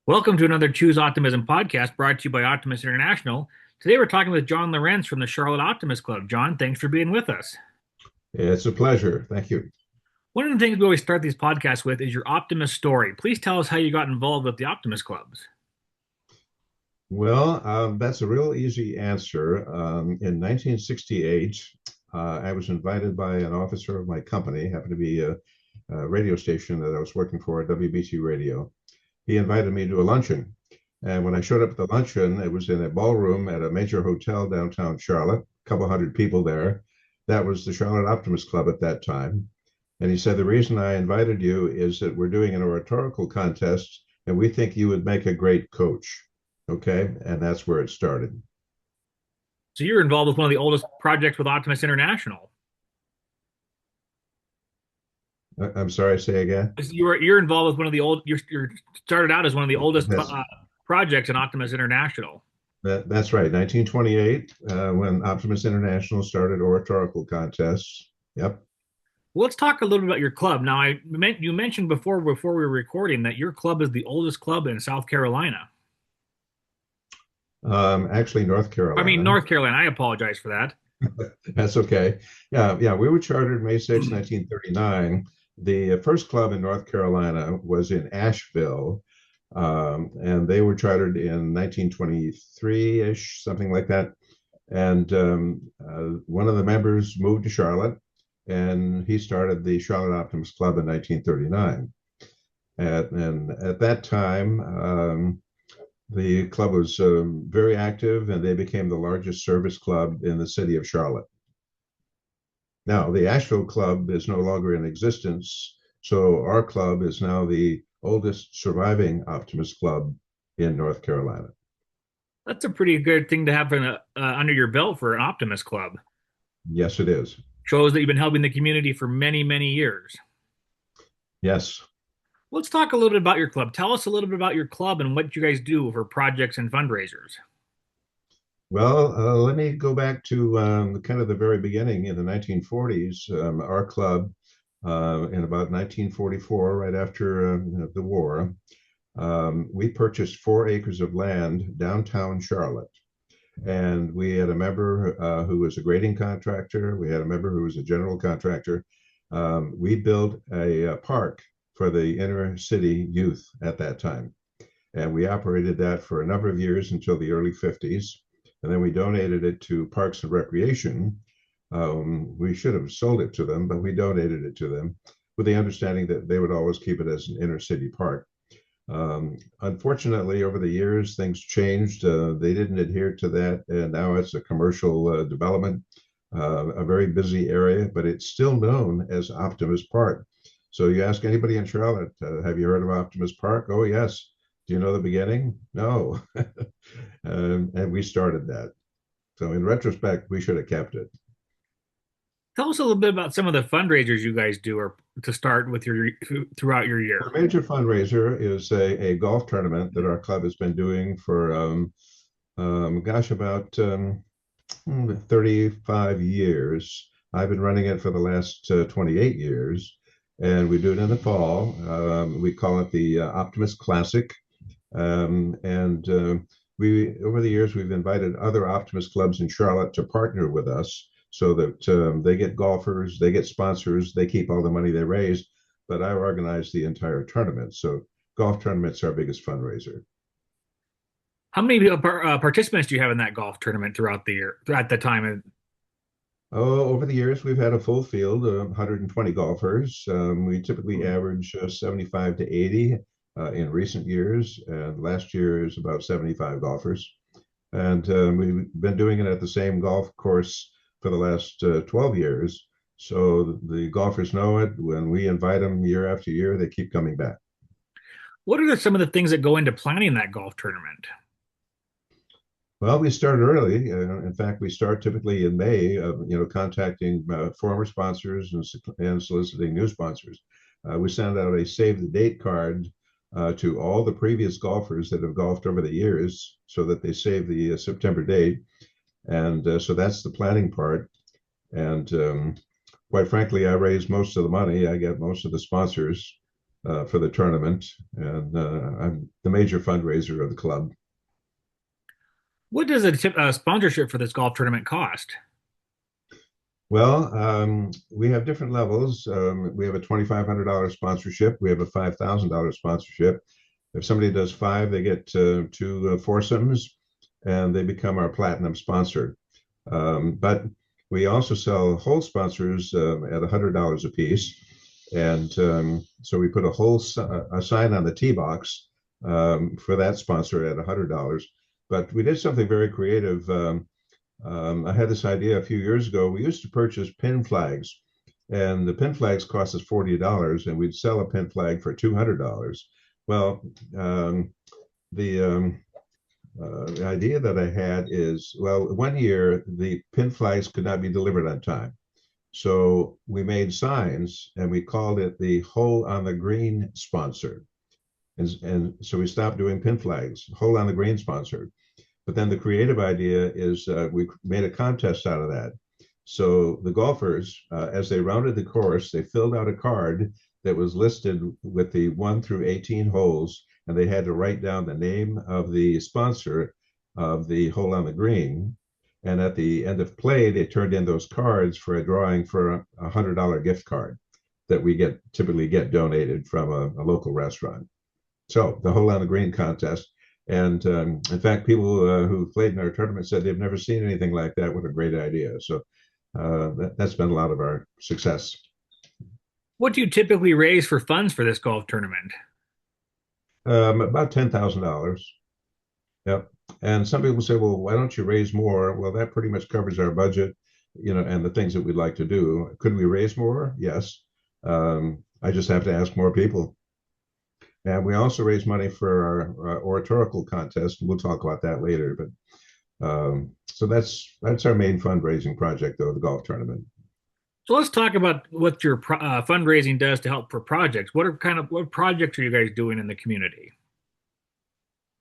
Welcome to another Choose Optimism podcast brought to you by Optimist International. Today we're talking with John Laurents from the Charlotte Optimist Club. John, thanks for being with us. It's a pleasure. Thank you. One of the things we always start these podcasts with is your Optimist story. Please tell us how you got involved with the Optimist Clubs. That's a real easy answer. In 1968, I was invited by an officer of my company, happened to be a radio station that I was working for, WBT Radio. He invited me to a luncheon. And when I showed up at the luncheon, it was in a ballroom at a major hotel downtown Charlotte, a couple hundred people there. That was the Charlotte Optimist Club at that time. And he said, the reason I invited you is that we're doing an oratorical contest, and we think you would make a great coach. Okay. And that's where it started. So you're involved with one of the oldest projects with Optimist International. I'm sorry, say again. You're involved with one of the old. You're started out as one of the oldest That's projects in Optimist International. that's right. 1928, when Optimist International started oratorical contests. Yep. Well, let's talk a little bit about your club. Now, you mentioned before we were recording that your club is the oldest club in South Carolina. Actually, North I mean, Carolina. North Carolina. I apologize for that. That's okay. Yeah. We were chartered May 6, 1939. The first club in North Carolina was in Asheville, and they were chartered in 1923-ish, something like that. And one of the members moved to Charlotte, and he started the Charlotte Optimist Club in 1939. And at that time, the club was very active, and they became the largest service club in the city of Charlotte. Now, the Asheville Club is no longer in existence, so our club is now the oldest surviving Optimist Club in North Carolina. That's a pretty good thing to have under your belt for an Optimist Club. Yes, it is. Shows that you've been helping the community for many, many years. Yes. Let's talk a little bit about your club. Tell us a little bit about your club and what you guys do for projects and fundraisers. Well, let me go back to kind of the very beginning in the 1940s. Our club, in about 1944, right after the war, we purchased 4 acres of land downtown Charlotte. And we had a member who was a grading contractor. We had a member who was a general contractor. We built a park for the inner city youth at that time. And we operated that for a number of years until the early 50s. And then we donated it to Parks and Recreation. We should have sold it to them, but we donated it to them with the understanding that they would always keep it as an inner city park. Unfortunately, over the years, things changed. They didn't adhere to that, and now it's a commercial development, a very busy area, but it's still known as Optimist Park. So you ask anybody in Charlotte, have you heard of Optimist Park? Oh, yes. Do you know the beginning? No. And we started that. So in retrospect, we should have kept it. Tell us a little bit about some of the fundraisers you guys do or to start with your throughout your Our year. major fundraiser is a golf tournament that our club has been doing for, about 35 years. I've been running it for the last 28 years, and we do it in the fall. We call it the Optimist Classic. And we, over the years, we've invited other Optimist clubs in Charlotte to partner with us so that they get golfers, they get sponsors, they keep all the money they raise, but I organize the entire tournament. So golf tournaments are our biggest fundraiser. How many participants do you have in that golf tournament throughout the year, throughout the time? Oh, over the years, we've had a full field of 120 golfers. We typically average 75 to 80 in recent years, and last year is about 75 golfers. And we've been doing it at the same golf course for the last 12 years. So the golfers know it. When we invite them year after year, they keep coming back. What are some of the things that go into planning that golf tournament? Well, we start early. In fact, we start typically in May, contacting former sponsors and soliciting new sponsors. We send out a save the date card to all the previous golfers that have golfed over the years so that they save the September date. And so that's the planning part. And quite frankly, I raise most of the money. I get most of the sponsors. for the tournament, and I'm the major fundraiser of the club. What does a sponsorship for this golf tournament cost? Well, we have different levels. We have a $2,500 sponsorship. We have a $5,000 sponsorship. If somebody does five, they get two foursomes, and they become our platinum sponsor. But we also sell whole sponsors at $100 a piece, and so we put a sign on the tee box for that sponsor at $100. But we did something very creative. I had this idea a few years ago. We used to purchase pin flags, and the pin flags cost us $40, and we'd sell a pin flag for $200. Well, the idea that I had is, well, one year the pin flags could not be delivered on time. So we made signs and we called it the Hole on the Green sponsor. And so we stopped doing pin flags, Hole on the Green sponsor. But then the creative idea is we made a contest out of that. So the golfers, as they rounded the course, they filled out a card that was listed with the 1 through 18 holes, and they had to write down the name of the sponsor of the hole on the green. And at the end of play, they turned in those cards for a drawing for a $100 gift card that we typically get donated from a local restaurant. So the hole on the green contest. And in fact, people who played in our tournament said they've never seen anything like that. What a great idea. So that's been a lot of our success. What do you typically raise for funds for this golf tournament? About $10,000. Yep. And some people say, well, why don't you raise more? Well, that pretty much covers our budget, and the things that we'd like to do. Could we raise more? Yes. I just have to ask more people. And we also raise money for our oratorical contest. And we'll talk about that later. But so that's our main fundraising project, though, the golf tournament. So let's talk about what your fundraising does to help for projects. What projects are you guys doing in the community?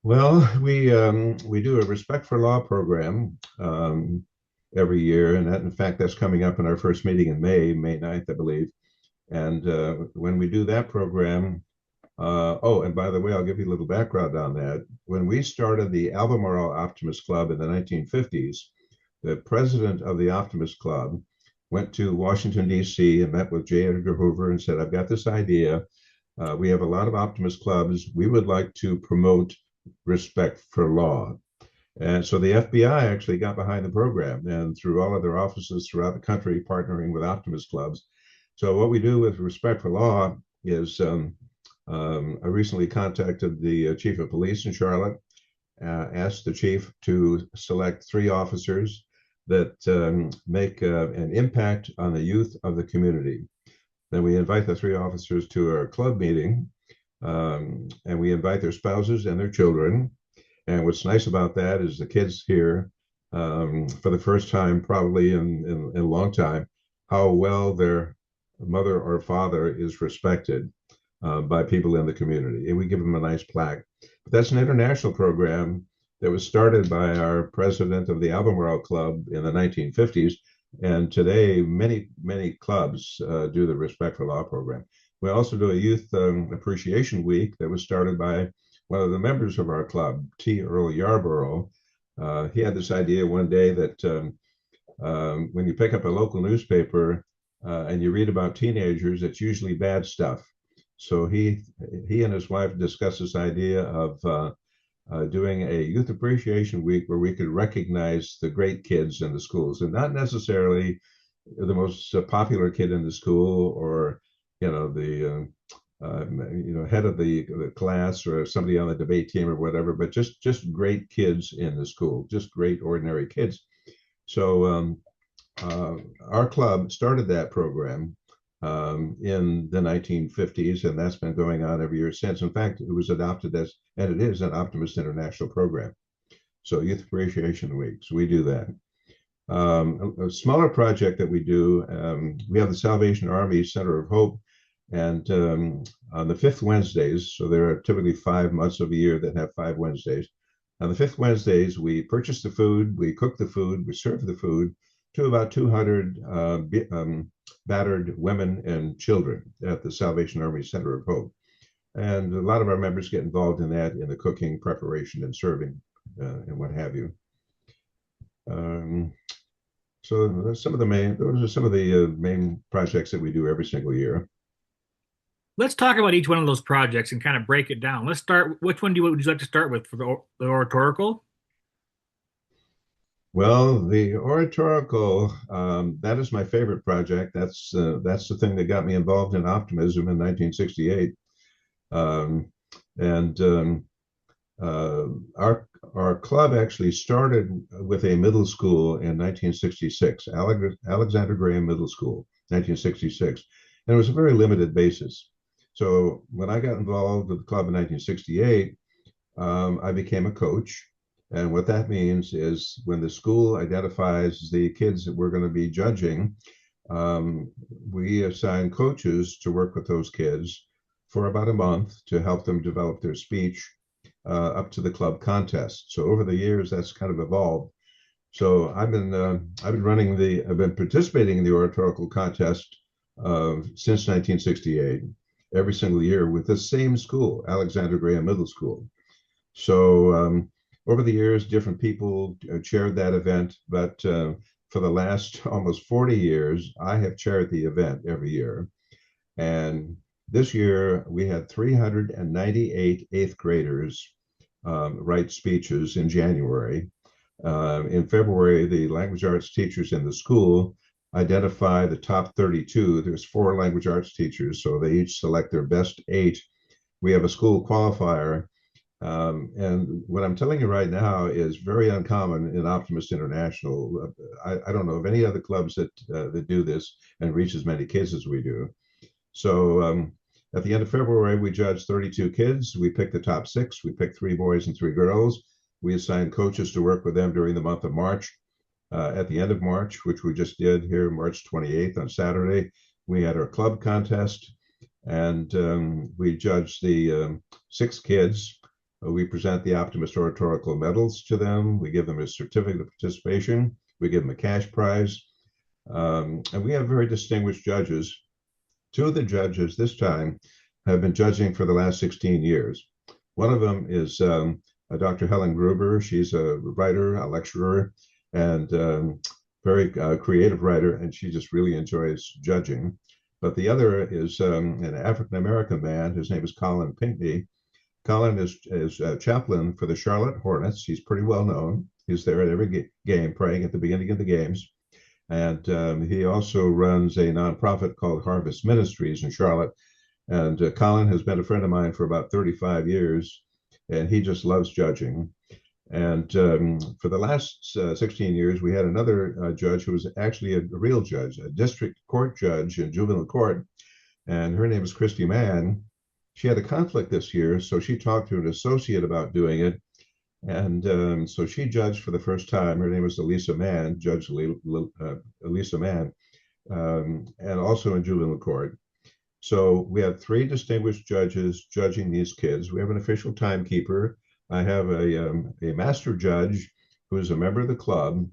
Well, we do a Respect for Law program every year, and in fact, that's coming up in our first meeting in May 9th, I believe. And when we do that program, oh, and by the way, I'll give you a little background on that. When we started the Albemarle Optimist Club in the 1950s, the president of the Optimist Club went to Washington, D.C., and met with J. Edgar Hoover and said, I've got this idea. We have a lot of optimist clubs. We would like to promote respect for law. And so the FBI actually got behind the program, and through all of their offices throughout the country, partnering with optimist clubs. So what we do with respect for law is I recently contacted the chief of police in Charlotte, asked the chief to select 3 officers that make an impact on the youth of the community. Then we invite the 3 officers to our club meeting, and we invite their spouses and their children. And what's nice about that is the kids hear for the first time, probably in a long time, how well their mother or father is respected by people in the community. And we give them a nice plaque. But that's an international program that was started by our president of the Albemarle Club in the 1950s. And today, many clubs do the Respect for Law program. We also do a Youth Appreciation Week that was started by one of the members of our club, T. Earl Yarborough. He had this idea one day that when you pick up a local newspaper and you read about teenagers, it's usually bad stuff. So he and his wife discussed this idea of doing a Youth Appreciation Week where we could recognize the great kids in the schools, and not necessarily the most popular kid in the school, or the head of the class, or somebody on the debate team or whatever, but just great kids in the school, just great ordinary kids. So our club started that program in the 1950s, and that's been going on every year since. In fact, it was adopted as, and it is, an Optimist International program. So Youth Appreciation Week, so we do that. A smaller project that we do, we have the Salvation Army Center of Hope, and on the 5th Wednesdays, so there are typically 5 months of a year that have 5 Wednesdays. On the 5th Wednesdays, we purchase the food, we cook the food, we serve the food to about 200 battered women and children at the Salvation Army Center of Hope. And a lot of our members get involved in that, in the cooking, preparation, and serving, and what have you. Um, so those are some of the main projects that we do every single year. Let's talk about each one of those projects and kind of break it down. Let's start. Which one would you like to start with for the oratorical? Well, the oratorical, that is my favorite project. That's the thing that got me involved in optimism in 1968. Um, and uh, our our club actually started with a middle school in 1966, Alexander Graham Middle School, 1966, and it was a very limited basis. So when I got involved with the club in 1968, I became a coach. And what that means is when the school identifies the kids that we're going to be judging, we assign coaches to work with those kids for about a month to help them develop their speech up to the club contest. So over the years, that's kind of evolved. So I've been participating in the oratorical contest since 1968, every single year with the same school, Alexander Graham Middle School. So over the years, different people chaired that event, but for the last almost 40 years, I have chaired the event every year. And this year, we had 398 eighth graders write speeches in January. In February, the language arts teachers in the school identify the top 32. There's four language arts teachers, so they each select their best eight. We have a school qualifier. And what I'm telling you right now is very uncommon in Optimist International. I don't know of any other clubs that do this and reach as many kids as we do. So at the end of February, we judged 32 kids. We picked the top six. We picked three boys and three girls. We assigned coaches to work with them during the month of March. At the end of March, which we just did here, March 28th on Saturday, we had our club contest, and we judged the six kids. We present the Optimist Oratorical medals to them. We give them a certificate of participation. We give them a cash prize. And we have very distinguished judges. Two of the judges this time have been judging for the last 16 years. One of them is Dr. Helen Gruber. She's a writer, a lecturer, and very creative writer, and she just really enjoys judging. But the other is an African American man. His name is Colin Pinkney. Colin is a chaplain for the Charlotte Hornets. He's pretty well known. He's there at every game, praying at the beginning of the games. And he also runs a nonprofit called Harvest Ministries in Charlotte. And Colin has been a friend of mine for about 35 years, and he just loves judging. And for the last 16 years, we had another judge who was actually a real judge, a district court judge in juvenile court. And her name is Christy Mann. She had a conflict this year, so she talked to an associate about doing it. And so she judged for the first time. Her name was Elisa Mann, Judge Elisa Mann, and also in juvenile court. So we have three distinguished judges judging these kids. We have an official timekeeper. I have a master judge who is a member of the club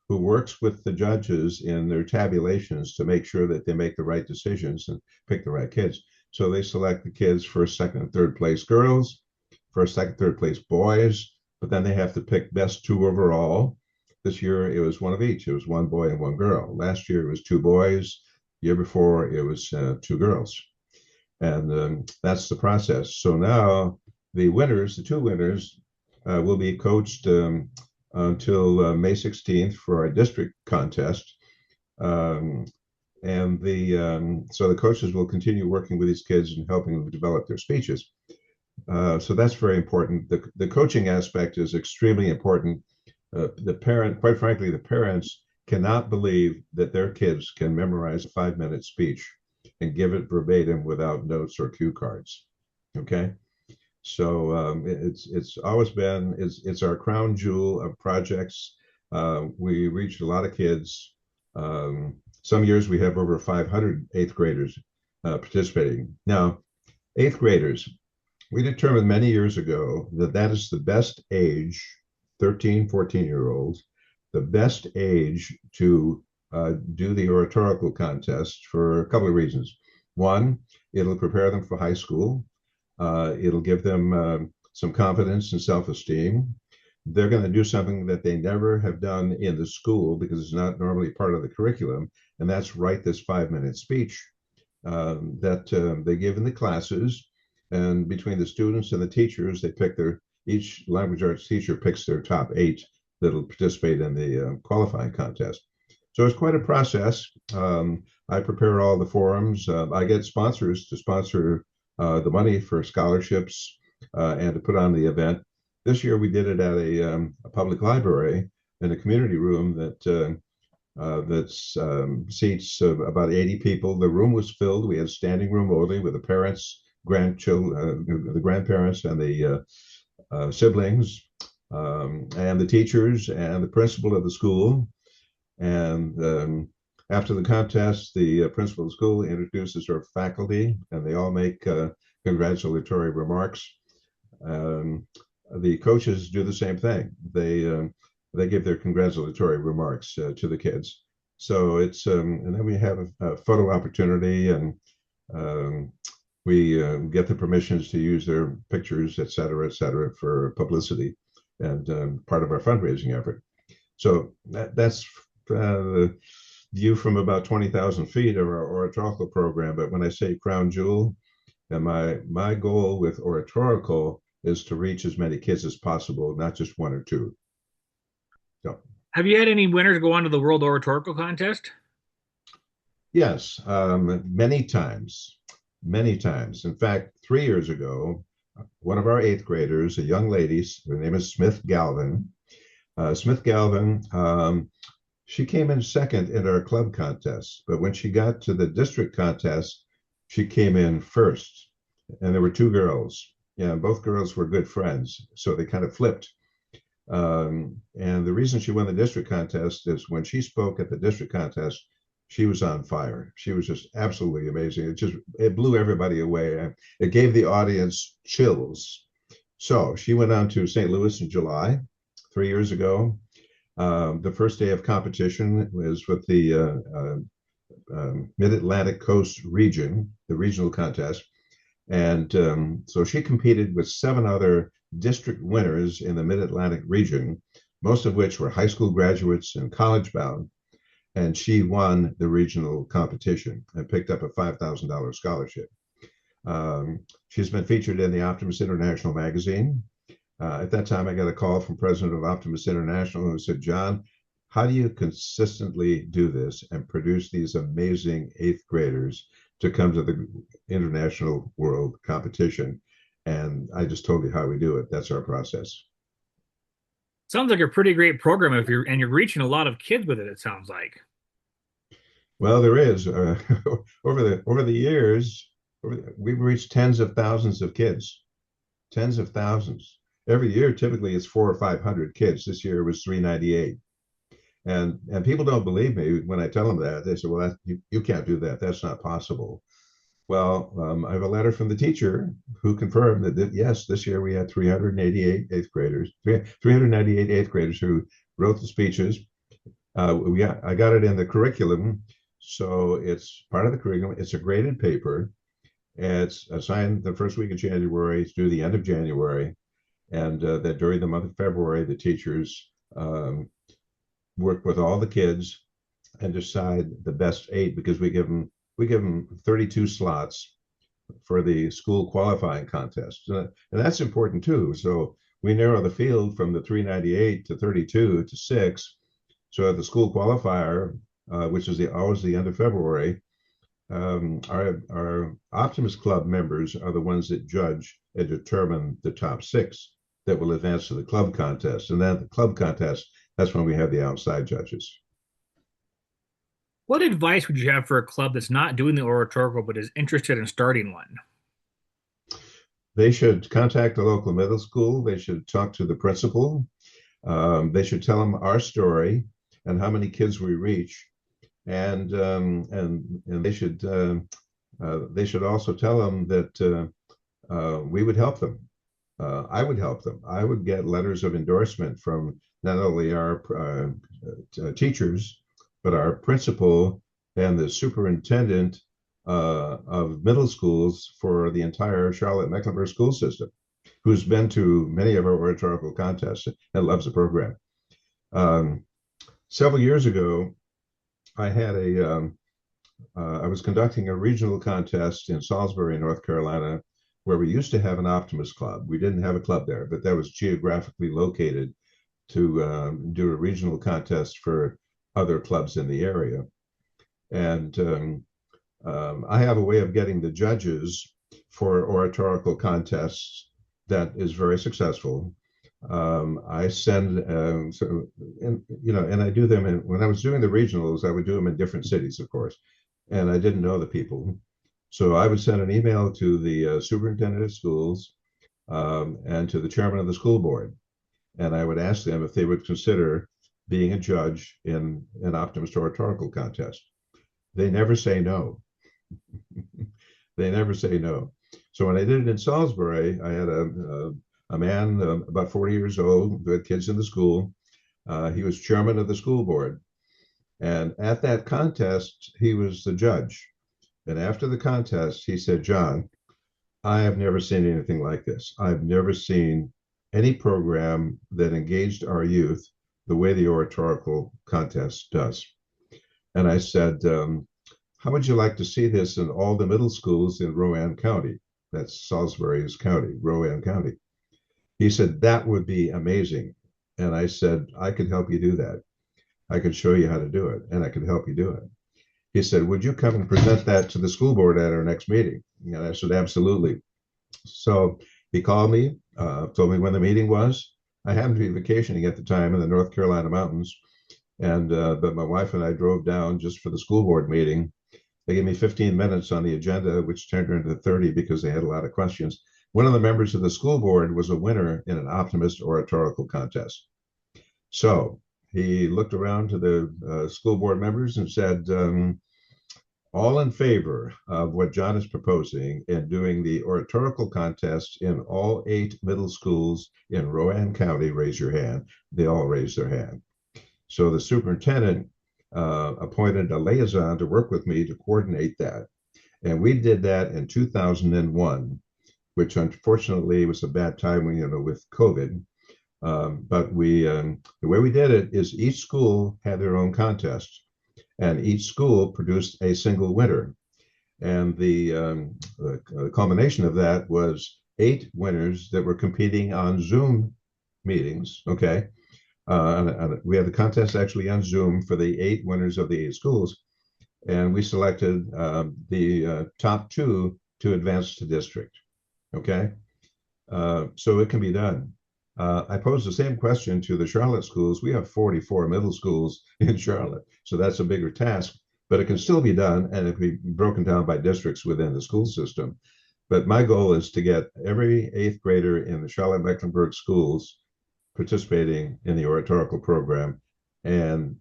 who works with the judges in their tabulations to make sure that they make the right decisions and pick the right kids. So they select the kids first, second, and third place girls, first, second, third place boys, but then they have to pick best two overall. This year it was one of each. It was one boy and one girl. Last year it was two boys. The year before it was two girls. And that's the process. So now the winners, the two winners, will be coached until May 16th for our district contest. So the coaches will continue working with these kids and helping them develop their speeches. So that's very important. The coaching aspect is extremely important. Quite frankly, the parents cannot believe that their kids can memorize a 5-minute speech and give it verbatim without notes or cue cards. Okay, so it's always been it's our crown jewel of projects. We reached a lot of kids. Some years we have over 500 eighth graders participating. Now, eighth graders, we determined many years ago that that is the best age, 13, 14-year-olds, the best age to do the oratorical contest for a couple of reasons. One, it'll prepare them for high school. It'll give them some confidence and self-esteem. They're going to do something that they never have done in the school because it's not normally part of the curriculum, and that's write this 5-minute speech that they give in the classes. And between the students and the teachers, they pick each language arts teacher picks their top 8 that'll participate in the qualifying contest. So it's quite a process. I prepare all the forums. I get sponsors to sponsor the money for scholarships and to put on the event. This year we did it at a public library in a community room that seats about 80 people. The room was filled. We had standing room only with the parents, grandchildren, the grandparents, and the siblings, and the teachers, and the principal of the school. And after the contest, the principal of the school introduces her faculty, and they all make congratulatory remarks. The coaches do the same thing. They give their congratulatory remarks to the kids. So and then we have a photo opportunity, and we get the permissions to use their pictures, et cetera, for publicity and part of our fundraising effort. So that's the view from about 20,000 feet of our oratorical program. But when I say crown jewel, and my goal with oratorical is to reach as many kids as possible, not just 1 or 2. So, Have you had any winners go on to the World Oratorical Contest? yes, many times, many times. In fact, 3 years ago, one of our 8th graders, a young lady, her name is Smith Galvin. Smith Galvin, she came in second in our club contest, but when she got to the district contest, she came in first. And there were 2 girls. Yeah, both girls were good friends, so they kind of flipped. And the reason she won the district contest is when she spoke at the district contest, she was on fire. She was just absolutely amazing. It blew everybody away. It gave the audience chills. So she went on to St. Louis in July, 3 years ago. The first day of competition was with the Mid-Atlantic Coast region, the regional contest. And so she competed with 7 other district winners in the Mid-Atlantic region, most of which were high school graduates and college bound. And she won the regional competition and picked up a $5,000 scholarship. She's been featured in the Optimist International magazine. At that time, I got a call from president of Optimist International who said, John, how do you consistently do this and produce these amazing 8th graders to come to the international world competition? And I just told you how we do it. That's our process. Sounds like a pretty great program if you're reaching a lot of kids with it, it sounds like. Well, there is over the years, we've reached tens of thousands of kids, tens of thousands. Every year, typically it's 400 or 500 kids. This year it was 398. And people don't believe me when I tell them that. They say, well, you can't do that. That's not possible. Well, I have a letter from the teacher who confirmed that yes, this year we had 388 8th graders, 398 8th graders who wrote the speeches. I got it in the curriculum, so it's part of the curriculum. It's a graded paper. It's assigned the first week of January through the end of January, and that during the month of February, the teachers work with all the kids and decide the best 8 because we give them 32 slots for the school qualifying contest. And that's important too. So we narrow the field from the 398 to 32 to 6. So at the school qualifier, which is always the end of February, our Optimist Club members are the ones that judge and determine the top 6 that will advance to the club contest. And then the club contest, that's when we have the outside judges. What advice would you have for a club that's not doing the oratorical but is interested in starting one? They should contact the local middle school. They should talk to the principal. They should tell them our story and how many kids we reach, and they should also tell them that we would help them. I would help them. I would get letters of endorsement from not only our teachers, but our principal and the superintendent of middle schools for the entire Charlotte Mecklenburg school system, who's been to many of our oratorical contests and loves the program. Um, Several years ago, I had I was conducting a regional contest in Salisbury, North Carolina, where we used to have an Optimist Club. We didn't have a club there, but that was geographically located to do a regional contest for other clubs in the area. And I have a way of getting the judges for oratorical contests that is very successful. I send, and I do them. When I was doing the regionals, I would do them in different cities, of course, and I didn't know the people. So I would send an email to the superintendent of schools and to the chairman of the school board, and I would ask them if they would consider being a judge in an Optimist oratorical contest. They never say no. They never say no. So when I did it in Salisbury, I had a man about 40 years old who had kids in the school. He was chairman of the school board. And at that contest, he was the judge. And after the contest, he said, John, I have never seen anything like this. I've never seen any program that engaged our youth the way the oratorical contest does. And I said, how would you like to see this in all the middle schools in Rowan County? That's Salisbury's county, Rowan County. He said, that would be amazing. And I said, I could help you do that. I could show you how to do it, and I could help you do it. He said, would you come and present that to the school board at our next meeting? And I said, absolutely. So he called me, told me when the meeting was. I happened to be vacationing at the time in the North Carolina mountains. And but my wife and I drove down just for the school board meeting. They gave me 15 minutes on the agenda, which turned into 30 because they had a lot of questions. One of the members of the school board was a winner in an Optimist oratorical contest. So he looked around to the school board members and said, all in favor of what John is proposing and doing the oratorical contest in all 8 middle schools in Rowan County, raise your hand. They all raised their hand. So the superintendent appointed a liaison to work with me to coordinate that. And we did that in 2001, which unfortunately was a bad time with COVID. But the way we did it is each school had their own contest, and each school produced a single winner. And the culmination of that was 8 winners that were competing on Zoom meetings. Okay. And we had the contest actually on Zoom for the 8 winners of the 8 schools. And we selected the top 2 to advance to district. Okay. So it can be done. I posed the same question to the Charlotte schools. We have 44 middle schools in Charlotte, so that's a bigger task, but it can still be done, and it can be broken down by districts within the school system. But my goal is to get every 8th grader in the Charlotte Mecklenburg schools participating in the oratorical program, and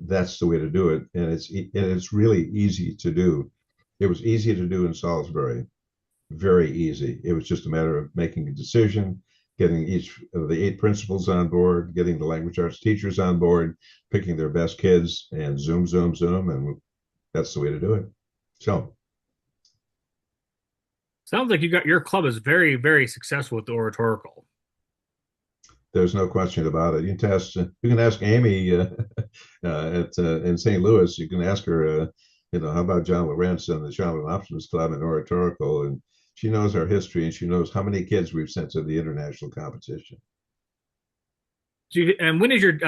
that's the way to do it. And it's really easy to do. It was easy to do in Salisbury, very easy. It was just a matter of making a decision, getting each of the 8 principals on board, getting the language arts teachers on board, picking their best kids, and zoom, zoom, zoom, and that's the way to do it. So Sounds like your club is very, very successful with the oratorical. there's no question about it. You can ask Amy in St. Louis. You can ask her, how about John Laurents and the Charlotte Optimist Club and oratorical, and she knows our history, and she knows how many kids we've sent to the international competition. And when is your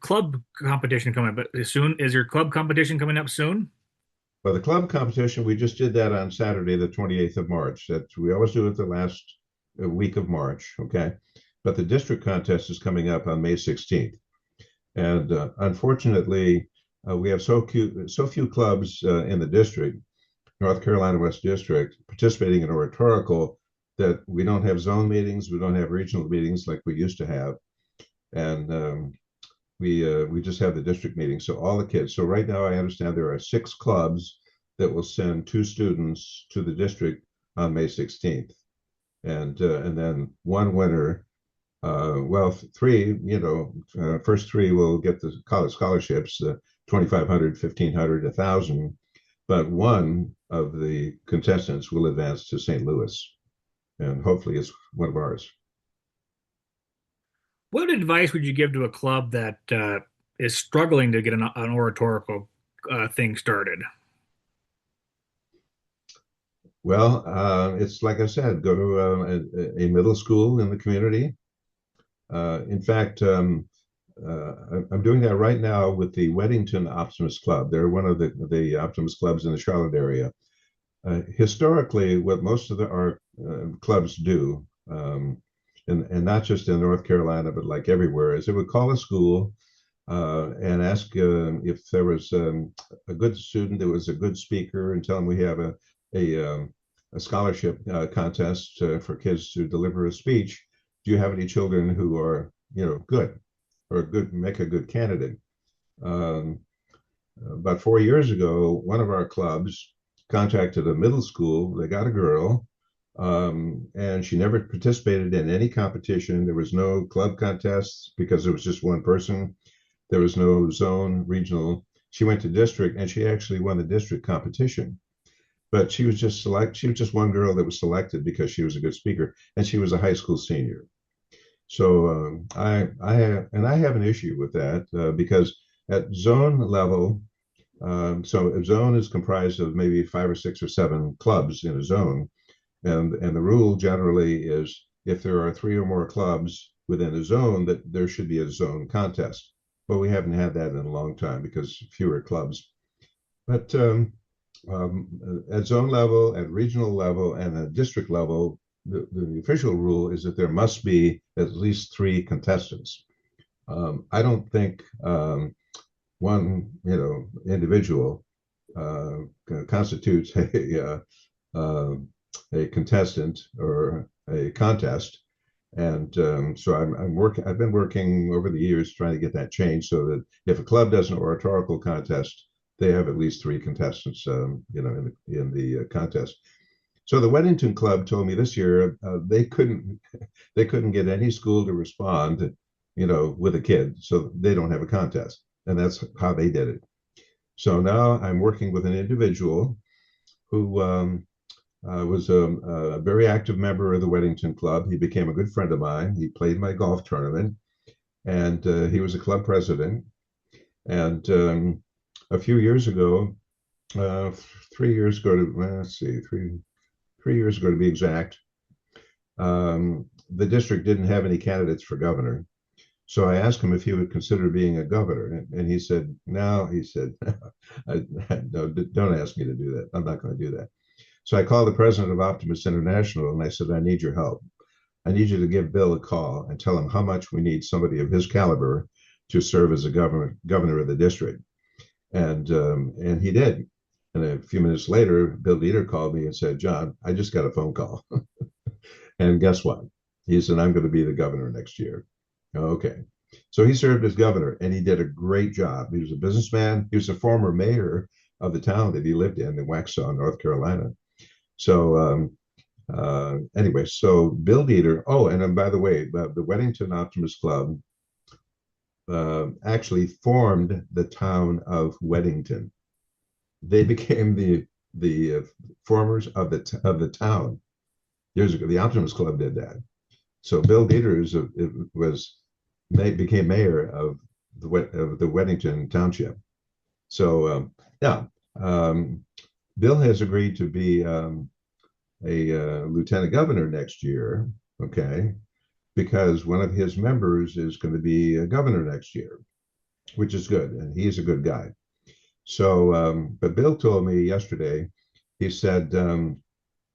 club competition coming up? Soon? Is your club competition coming up soon? Well, the club competition, we just did that on Saturday, the 28th of March. That we always do it the last week of March, okay? But the district contest is coming up on May 16th. And unfortunately, we have so few clubs in the district, North Carolina West District, participating in oratorical, that we don't have zone meetings, we don't have regional meetings like we used to have. And we just have the district meeting. So all the kids. So right now, I understand there are 6 clubs that will send 2 students to the district on May 16th, and then 1 winner. Well, 3. First 3 will get the college scholarships, 2,500, 1,500, 1,000. But 1 of the contestants will advance to St. Louis, and hopefully it's one of ours. What advice would you give to a club that is struggling to get an oratorical thing started? Well, it's like I said, go to a middle school in the community. In fact, I'm doing that right now with the Weddington Optimist Club. They're one of the Optimist clubs in the Charlotte area. Historically, what most of our clubs do, and not just in North Carolina, but like everywhere, is they would call a school and ask if there was a good student that was a good speaker, and tell them we have a scholarship contest for kids to deliver a speech. Do you have any children who are good or good make a good candidate? Um, about 4 years ago, one of our clubs contacted a middle school. They got a girl, and she never participated in any competition. There was no club contests because there was just one person. There was no zone, regional. She went to district, and she actually won the district competition. But she was just select. She was just one girl that was selected because she was a good speaker, and she was a high school senior. So I have an issue with that because at zone level, so a zone is comprised of maybe 5 or 6 or 7 clubs in a zone, and the rule generally is if there are 3 or more clubs within a zone, that there should be a zone contest. But we haven't had that in a long time because fewer clubs. But at zone level, at regional level, and at district level, the official rule is that there must be at least 3 contestants. I don't think one individual constitutes a contestant or a contest. And so I've been working over the years trying to get that changed so that if a club does an oratorical contest, they have at least 3 contestants, in the contest. So the Weddington Club told me this year they couldn't get any school to respond, with a kid, so they don't have a contest, and that's how they did it. So now I'm working with an individual who was a very active member of the Weddington Club. He became a good friend of mine. He played my golf tournament, and he was a club president. And a few years ago, 3 years ago, let's see, 3 years ago to be exact, the district didn't have any candidates for governor. So I asked him if he would consider being a governor, and he said, "No." He said, "No, don't ask me to do that. I'm not going to do that." So I called the president of Optimist International and I said, "I need your help. I need you to give Bill a call and tell him how much we need somebody of his caliber to serve as a governor of the district." And he did. And a few minutes later, Bill Dieter called me and said, "John, I just got a phone call." And guess what? He said, "I'm going to be the governor next year." Okay. So he served as governor and he did a great job. He was a businessman. He was a former mayor of the town that he lived in Waxhaw, North Carolina. So anyway, so Bill Dieter. Oh, and by the way, the Weddington Optimist Club actually formed the town of Weddington. They became the formers of the town years ago. The Optimist Club did that. So Bill Dieter became mayor of the Weddington Township. So yeah, Bill has agreed to be a lieutenant governor next year. Okay, because one of his members is going to be a governor next year, which is good, and he's a good guy. So, but Bill told me yesterday. He said,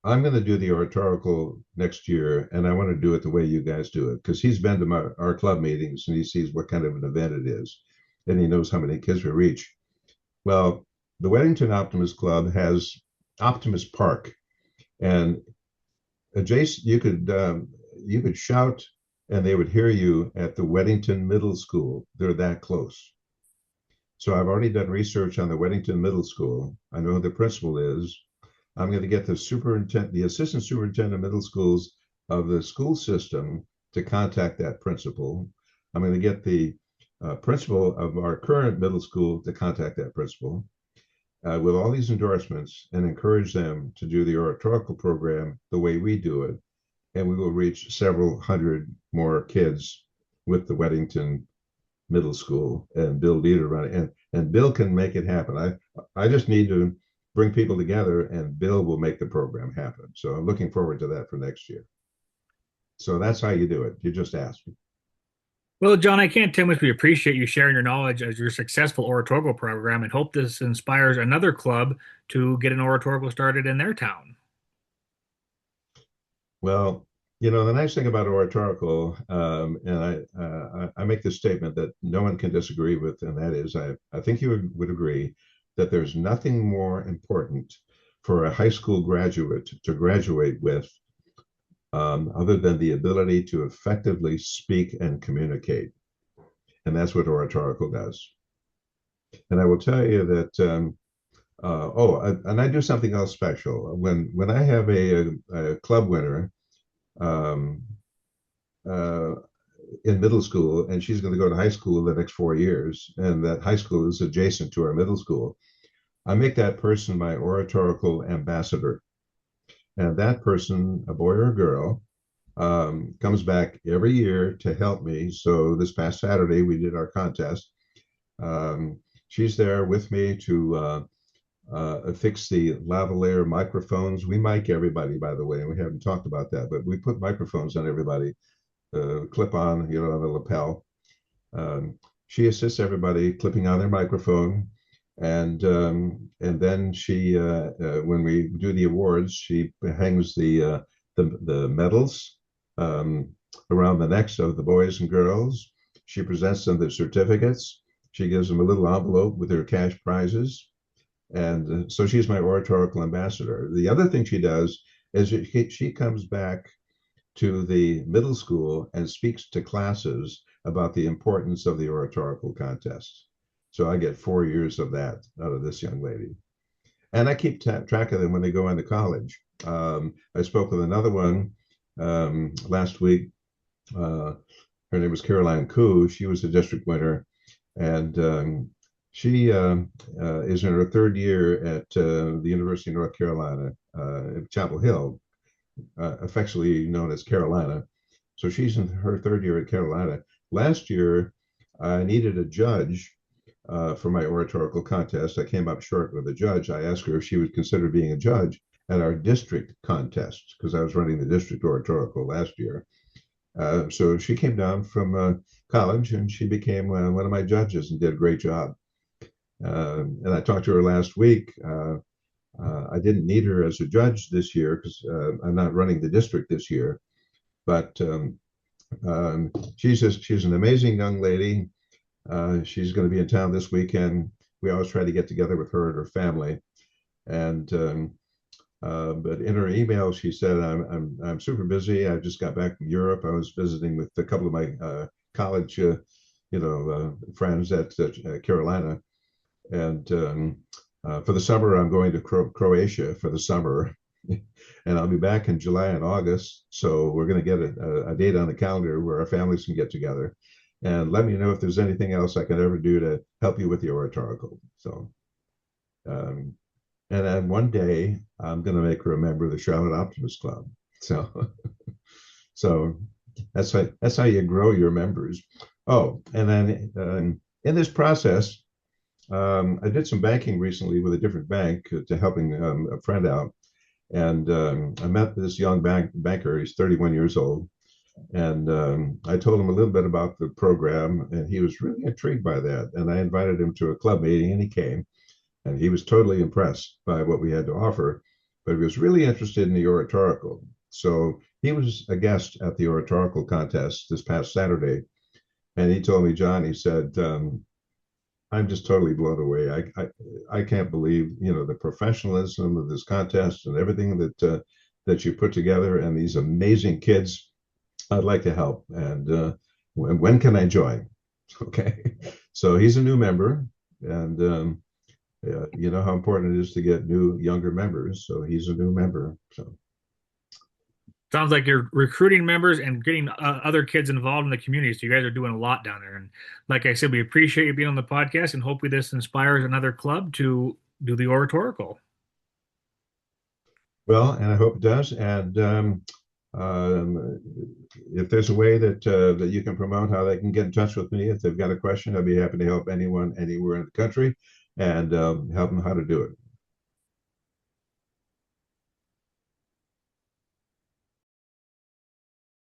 "I'm going to do the oratorical next year, and I want to do it the way you guys do it," because he's been to our club meetings and he sees what kind of an event it is, and he knows how many kids we reach. Well, the Weddington Optimist Club has Optimist Park, and adjacent you could shout, and they would hear you at the Weddington Middle School. They're that close. So I've already done research on the Weddington Middle School. I know who the principal is. I'm going to get the assistant superintendent of middle schools of the school system to contact that principal. I'm going to get the principal of our current middle school to contact that principal. with all these endorsements and encourage them to do the oratorical program the way we do it, and we will reach several hundred more kids with the Weddington Middle School and Bill Dieter running, and Bill can make it happen. I just need to bring people together, and Bill will make the program happen. So I'm looking forward to that for next year. So that's how you do it. You just ask. Well, John, I can't tell how much we appreciate you sharing your knowledge as your successful oratorical program and hope this inspires another club to get an oratorical started in their town. Well, the nice thing about oratorical, and I make this statement that no one can disagree with, and that is, I think you would agree that there's nothing more important for a high school graduate to graduate with, other than the ability to effectively speak and communicate. And that's what oratorical does. And I will tell you that, and I do something else special. When I have a club winner, um, uh, in middle school, and she's going to go to high school the next 4 years, and that high school is adjacent to our middle school, I make that person my oratorical ambassador. And that person, a boy or a girl, comes back every year to help me. So this past Saturday, we did our contest. She's there with me to affix the lavalier microphones. We mic everybody, by the way, and we haven't talked about that, but we put microphones on everybody, clip on, on the lapel. She assists everybody clipping on their microphone, and then she, when we do the awards, she hangs the medals around the necks of the boys and girls. She presents them the certificates. She gives them a little envelope with her cash prizes. And so she's my oratorical ambassador. The other thing she does is she comes back to the middle school and speaks to classes about the importance of the oratorical contest. So I get 4 years of that out of this young lady. And I keep track of them when they go into college. I spoke with another one last week. Her name was Caroline Koo. She was a district winner. And she is in her third year at the University of North Carolina, Chapel Hill, affectionately known as Carolina. So she's in her third year at Carolina. Last year, I needed a judge for my oratorical contest. I came up short with a judge. I asked her if she would consider being a judge at our district contest because I was running the district oratorical last year. So she came down from college and she became one of my judges and did a great job. And I talked to her last week. I didn't need her as a judge this year because I'm not running the district this year. But she's an amazing young lady. She's going to be in town this weekend. We always try to get together with her and her family. And but in her email, she said, "I'm super busy. I just got back from Europe. I was visiting with a couple of my college, friends at Carolina, and for the summer, I'm going to Croatia for the summer, and I'll be back in July and August. So we're going to get a date on the calendar where our families can get together, and let me know if there's anything else I can ever do to help you with the oratorical." So. And then one day I'm going to make her a member of the Charlotte Optimist Club. So, so that's how you grow your members. Oh, and then in this process, I did some banking recently with a different bank to helping a friend out, and I met this young banker. He's 31 years old, and I told him a little bit about the program, and he was really intrigued by that. And I invited him to a club meeting, and he came. And he was totally impressed by what we had to offer, but he was really interested in the oratorical. So he was a guest at the oratorical contest this past Saturday. And he told me, John, he said, I'm just totally blown away. I can't believe, the professionalism of this contest and everything that you put together and these amazing kids. I'd like to help. And when can I join? Okay. So he's a new member, and you know how important it is to get new, younger members. So he's a new member. So Sounds like you're recruiting members and getting other kids involved in the community. So you guys are doing a lot down there. And like I said, we appreciate you being on the podcast and hopefully this inspires another club to do the oratorical. Well, and I hope it does. And um, if there's a way that you can promote how they can get in touch with me if they've got a question, I'd be happy to help anyone anywhere in the country and help them how to do it.